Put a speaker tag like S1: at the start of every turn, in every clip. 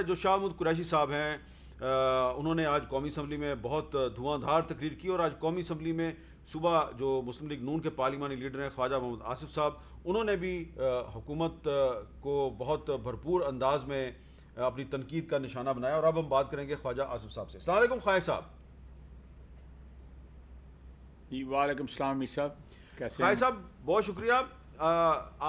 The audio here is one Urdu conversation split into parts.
S1: جو شاہ محمود قریشی صاحب ہیں انہوں نے آج قومی اسمبلی میں بہت دھواں دھار تقریر کی، اور آج قومی اسمبلی میں صبح جو مسلم لیگ نون کے پارلیمانی لیڈر ہیں خواجہ محمد آصف صاحب، انہوں نے بھی حکومت کو بہت بھرپور انداز میں اپنی تنقید کا نشانہ بنایا. اور اب ہم بات کریں گے خواجہ آصف صاحب سے. السلام علیکم خواجہ صاحب.
S2: جی وعلیکم السلام میر صاحب، کیسے
S1: خواجہ
S2: ہیں؟
S1: صاحب بہت شکریہ.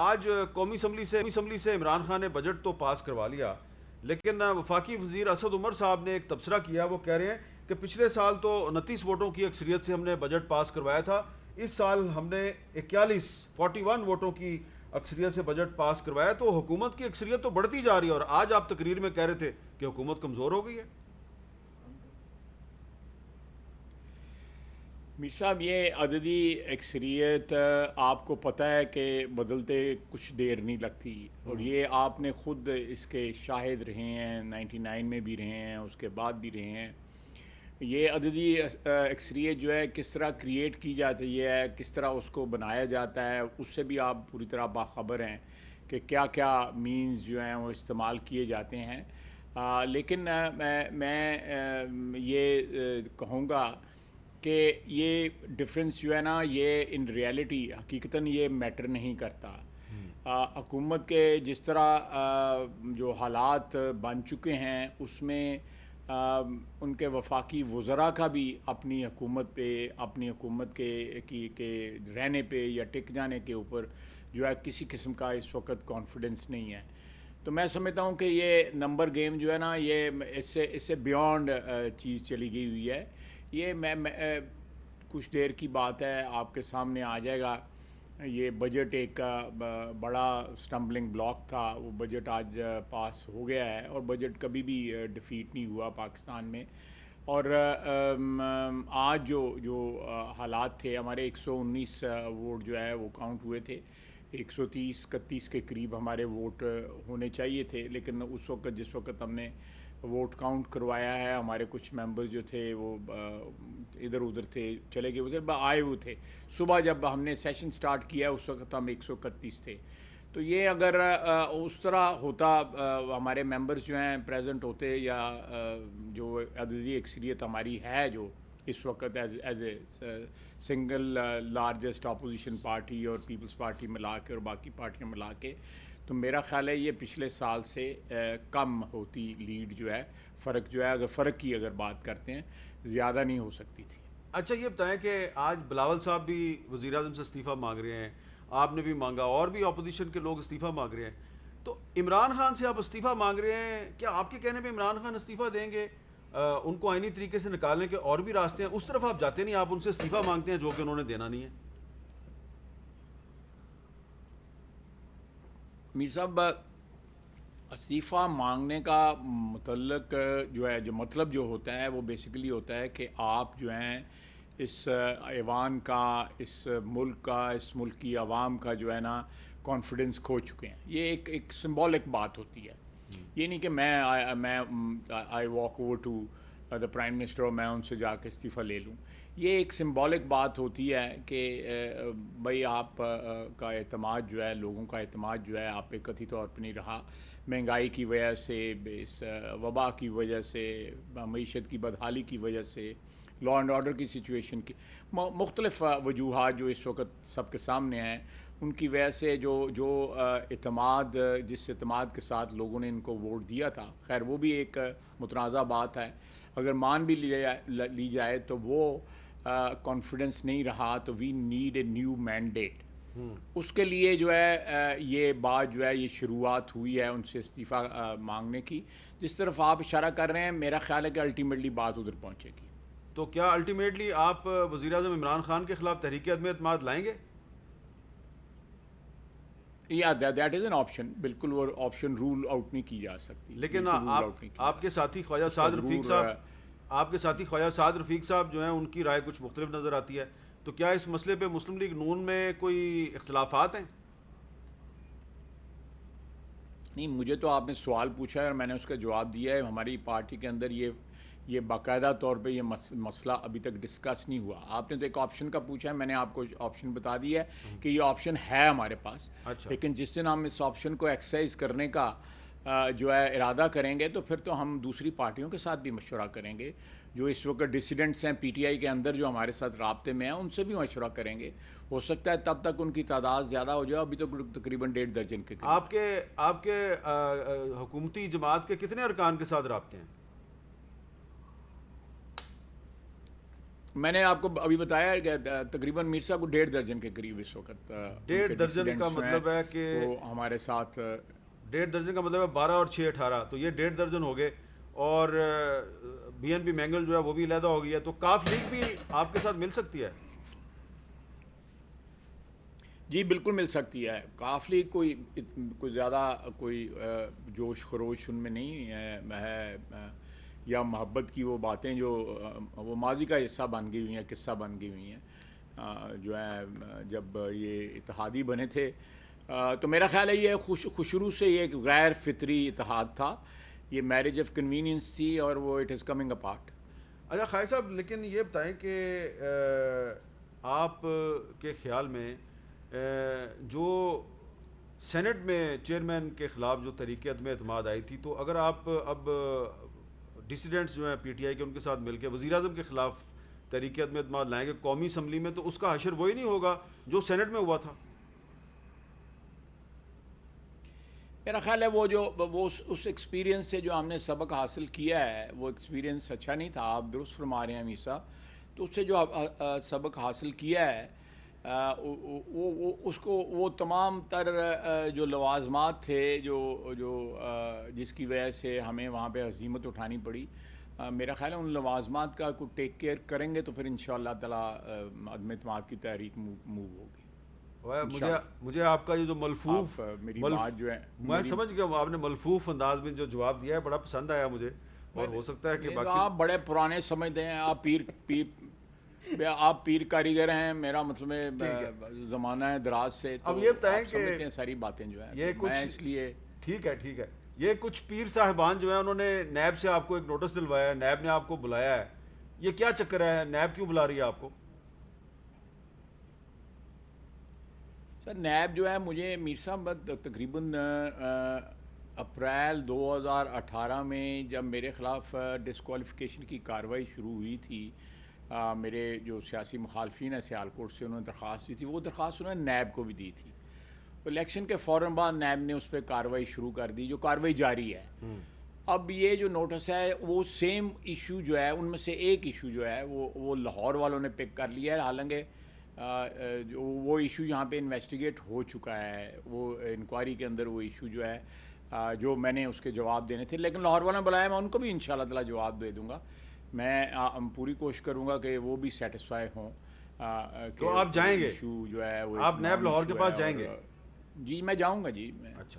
S1: آج قومی اسمبلی سے عمران خان نے بجٹ تو پاس کروا لیا، لیکن وفاقی وزیر اسد عمر صاحب نے ایک تبصرہ کیا. وہ کہہ رہے ہیں کہ پچھلے سال تو 29 ووٹوں کی اکثریت سے ہم نے بجٹ پاس کروایا تھا، اس سال ہم نے 41 ووٹوں کی اکثریت سے بجٹ پاس کروایا، تو حکومت کی اکثریت تو بڑھتی جا رہی ہے. اور آج آپ تقریر میں کہہ رہے تھے کہ حکومت کمزور ہو گئی ہے.
S2: میر صاحب یہ عددی اکثریت آپ کو پتہ ہے کہ بدلتے کچھ دیر نہیں لگتی، اور یہ آپ نے خود اس کے شاہد رہے ہیں، 99 میں بھی رہے ہیں، اس کے بعد بھی رہے ہیں. یہ عددی اکثریت جو ہے کس طرح کریٹ کی جاتی ہے، کس طرح اس کو بنایا جاتا ہے، اس سے بھی آپ پوری طرح باخبر ہیں کہ کیا کیا مینز جو ہیں وہ استعمال کیے جاتے ہیں. لیکن میں یہ کہوں گا کہ یہ ڈفرینس جو ہے نا، یہ ان ریالٹی حقیقتاً یہ میٹر نہیں کرتا. حکومت کے جس طرح جو حالات بن چکے ہیں اس میں ان کے وفاقی وزراء کا بھی اپنی حکومت پہ، اپنی حکومت کے رہنے پہ یا ٹک جانے کے اوپر جو ہے کسی قسم کا اس وقت کانفیڈنس نہیں ہے. تو میں سمجھتا ہوں کہ یہ نمبر گیم جو ہے نا، یہ اس سے بیونڈ چیز چلی گئی ہوئی ہے. یہ میں کچھ دیر کی بات ہے، آپ کے سامنے آ جائے گا. یہ بجٹ ایک بڑا سٹمبلنگ بلاک تھا، وہ بجٹ آج پاس ہو گیا ہے، اور بجٹ کبھی بھی ڈیفیٹ نہیں ہوا پاکستان میں. اور آج جو حالات تھے، ہمارے 119 ووٹ جو ہے وہ کاؤنٹ ہوئے تھے. 130-31 کے قریب ہمارے ووٹ ہونے چاہیے تھے، لیکن اس وقت جس وقت ہم نے ووٹ کاؤنٹ کروایا ہے، ہمارے کچھ ممبر جو تھے وہ ادھر ادھر تھے، چلے گئے ادھر، آئے ہوئے تھے. صبح جب ہم نے سیشن سٹارٹ کیا اس وقت ہم 131 تھے. تو یہ اگر اس طرح ہوتا، ہمارے ممبرز جو ہیں پریزنٹ ہوتے، یا جو عددی اکثریت ہماری ہے جو اس وقت as a single largest opposition party اور پیپلز پارٹی ملا کے اور باقی پارٹیاں ملا کے، تو میرا خیال ہے یہ پچھلے سال سے کم ہوتی لیڈ جو ہے. فرق جو ہے، اگر فرق کی اگر بات کرتے ہیں، زیادہ نہیں ہو سکتی تھی.
S1: اچھا یہ بتائیں کہ آج بلاول صاحب بھی وزیر اعظم سے استعفیٰ مانگ رہے ہیں، آپ نے بھی مانگا، اور بھی اپوزیشن کے لوگ استعفیٰ مانگ رہے ہیں. تو عمران خان سے آپ استعفیٰ مانگ رہے ہیں، کیا آپ کے کہنے پہ عمران خان استعفیٰ دیں گے؟ ان کو آئینی طریقے سے نکالنے کے اور بھی راستے ہیں، اس طرف آپ جاتے نہیں، آپ ان سے استعفیٰ مانگتے ہیں جو کہ انہوں نے دینا نہیں ہے.
S2: میر صاحب استعفیٰ مانگنے کا متعلق جو ہے، جو مطلب جو ہوتا ہے وہ بیسیکلی ہوتا ہے کہ آپ جو ہیں اس ایوان کا، اس ملک کا، اس ملک کی عوام کا جو ہے نا کانفیڈنس کھو چکے ہیں. یہ ایک سمبولک بات ہوتی ہے. یہ نہیں کہ میں I walk over to the prime minister اور میں ان سے جا کے استعفیٰ لے لوں. یہ ایک سمبولک بات ہوتی ہے کہ بھائی آپ کا اعتماد جو ہے، لوگوں کا اعتماد جو ہے آپ پہ کتھی طور پہ نہیں رہا. مہنگائی کی وجہ سے، اس وبا کی وجہ سے، معیشت کی بدحالی کی وجہ سے، لا اینڈ آرڈر کی سچویشن کی مختلف وجوہات جو اس وقت سب کے سامنے ہیں، ان کی وجہ سے جو اعتماد، جس اعتماد کے ساتھ لوگوں نے ان کو ووٹ دیا تھا، خیر وہ بھی ایک متنازع بات ہے. اگر مان بھی لی جائے تو وہ کانفیڈنس نہیں رہا، تو we need a new mandate. اس کے لیے جو ہے یہ بات جو ہے یہ شروعات ہوئی ہے ان سے استعفیٰ مانگنے کی. جس طرف آپ اشارہ کر رہے ہیں، میرا خیال ہے کہ الٹیمیٹلی بات ادھر پہنچے گی.
S1: تو کیا الٹیمیٹلی آپ وزیر اعظم عمران خان کے خلاف تحریک عدم اعتماد لائیں گے؟
S2: یا دیٹ از این آپشن. بالکل وہ آپشن رول آؤٹ نہیں کی جا سکتی.
S1: لیکن آپ کے ساتھی خواجہ سعد رفیق صاحب، آپ کے ساتھی خواجہ سعد رفیق صاحب جو ہیں ان کی رائے کچھ مختلف نظر آتی ہے. تو کیا اس مسئلے پہ مسلم لیگ نون میں کوئی اختلافات ہیں؟
S2: نہیں، مجھے تو آپ نے سوال پوچھا ہے اور میں نے اس کا جواب دیا ہے. ہماری پارٹی کے اندر یہ باقاعدہ طور پہ یہ مسئلہ ابھی تک ڈسکس نہیں ہوا. آپ نے تو ایک آپشن کا پوچھا ہے، میں نے آپ کو آپشن بتا دیا ہے کہ یہ آپشن ہے ہمارے پاس.
S1: اچھا.
S2: لیکن جس دن ہم اس آپشن کو ایکسرسائز کرنے کا جو ہے ارادہ کریں گے تو پھر تو ہم دوسری پارٹیوں کے ساتھ بھی مشورہ کریں گے جو اس وقت ڈسیڈنٹس ہیں پی ٹی آئی کے اندر جو ہمارے ساتھ رابطے میں ہیں، ان سے بھی مشورہ کریں گے. ہو سکتا ہے تب تک ان کی تعداد زیادہ ہو جائے. ابھی تو تقریباً 1.5 درجن کے قریب.
S1: آپ کے حکومتی جماعت کے کتنے ارکان کے ساتھ رابطے ہیں؟
S2: میں نے آپ کو ابھی بتایا کہ تقریباً مرزا کو 1.5 درجن کے قریب اس وقت
S1: 1.5 درجن کا مطلب ہے کہ
S2: وہ ہمارے ساتھ
S1: 1.5 درجن کا مطلب ہے 12 اور 6 18، تو یہ 1.5 درجن ہو گئے. اور بی این پی مینگل جو ہے وہ بھی علیحدہ ہو گئی ہے، تو کاف لیگ بھی آپ کے ساتھ مل سکتی ہے؟
S2: جی بالکل مل سکتی ہے. کاف لیگ کوئی زیادہ کوئی جوش خروش ان میں نہیں ہے یا محبت کی وہ باتیں جو وہ ماضی کا حصہ بن گئی ہوئی ہیں، قصہ بن گئی ہوئی ہیں. جو ہے جب یہ اتحادی بنے تھے تو میرا خیال ہے یہ خوشرو سے یہ ایک غیر فطری اتحاد تھا. یہ میرج آف کنوینئنس تھی اور وہ اٹ از کمنگ اپارٹ.
S1: اچھا خالد صاحب، لیکن یہ بتائیں کہ آپ کے خیال میں جو سینٹ میں چیئرمین کے خلاف جو تحریک عدم اعتماد آئی تھی، تو اگر آپ اب ڈیسیڈنٹس جو ہیں پی ٹی آئی کے ان کے ساتھ مل کے وزیر اعظم کے خلاف تحریک عدم اعتماد لائیں گے قومی اسمبلی میں، تو اس کا حشر وہی نہیں ہوگا جو سینٹ میں ہوا تھا؟
S2: میرا خیال ہے وہ اس ایکسپیرینس سے جو ہم نے سبق حاصل کیا ہے وہ ایکسپیرینس اچھا نہیں تھا. آپ درست فرما رہے ہیں امیر صاحب. تو اس سے جو سبق حاصل کیا ہے اس کو وہ تمام تر جو لوازمات تھے جو جس کی وجہ سے ہمیں وہاں پہ ہزیمت اٹھانی پڑی، میرا خیال ہے ان لوازمات کا کو ٹیک کیئر کریں گے تو پھر انشاءاللہ تعالیٰ عدم اعتماد کی تحریک موو ہوگی.
S1: مجھے آپ کا یہ جو ملفوف
S2: میری بات جو ہے
S1: میں سمجھ گیا، آپ نے ملفوف انداز میں جو جواب دیا ہے بڑا پسند آیا مجھے. اور ہو سکتا ہے کہ باقی
S2: آپ بڑے پرانے سمجھتے ہیں. آپ پیر کاریگر ہیں. میرا مطلب زمانہ ہے دراز سے.
S1: اب یہ بتائیں کہ
S2: سمجھتے ہیں ساری باتیں جو ہیں
S1: یہ کچھ
S2: اس لیے
S1: ٹھیک ہے یہ کچھ پیر صاحبان جو ہیں انہوں نے نیب سے آپ کو ایک نوٹس دلوایا ہے، نیب نے آپ کو بلایا ہے. یہ کیا چکر ہے؟ نیب کیوں بلا رہی ہے آپ کو؟
S2: سر نیب جو ہے مجھے میر صاحب تقریباً اپریل 2018 میں جب میرے خلاف ڈسکوالیفیکیشن کی کارروائی شروع ہوئی تھی، میرے جو سیاسی مخالفین ہیں سیالکوٹ سے، انہوں نے درخواست دی تھی. وہ درخواست انہوں نے نیب کو بھی دی تھی. الیکشن کے فوراً بعد نیب نے اس پہ کارروائی شروع کر دی، جو کارروائی جاری ہے. اب یہ جو نوٹس ہے وہ سیم ایشو جو ہے ان میں سے ایک ایشو جو ہے وہ لاہور والوں نے پک کر لیا ہے. حالانکہ وہ ایشو یہاں پہ انویسٹیگیٹ ہو چکا ہے. وہ انکوائری کے اندر وہ ایشو جو ہے جو میں نے اس کے جواب دینے تھے، لیکن لاہور والوں نے بلایا، میں ان کو بھی انشاءاللہ تعالیٰ جواب دے دوں گا. میں پوری کوشش کروں گا کہ وہ بھی سیٹسفائی ہوں.
S1: تو آپ جائیں گے؟
S2: ایشو جو ہے وہ
S1: آپ نیب لاہور کے پاس جائیں گے؟
S2: جی میں جاؤں گا. جی میں
S1: اچھا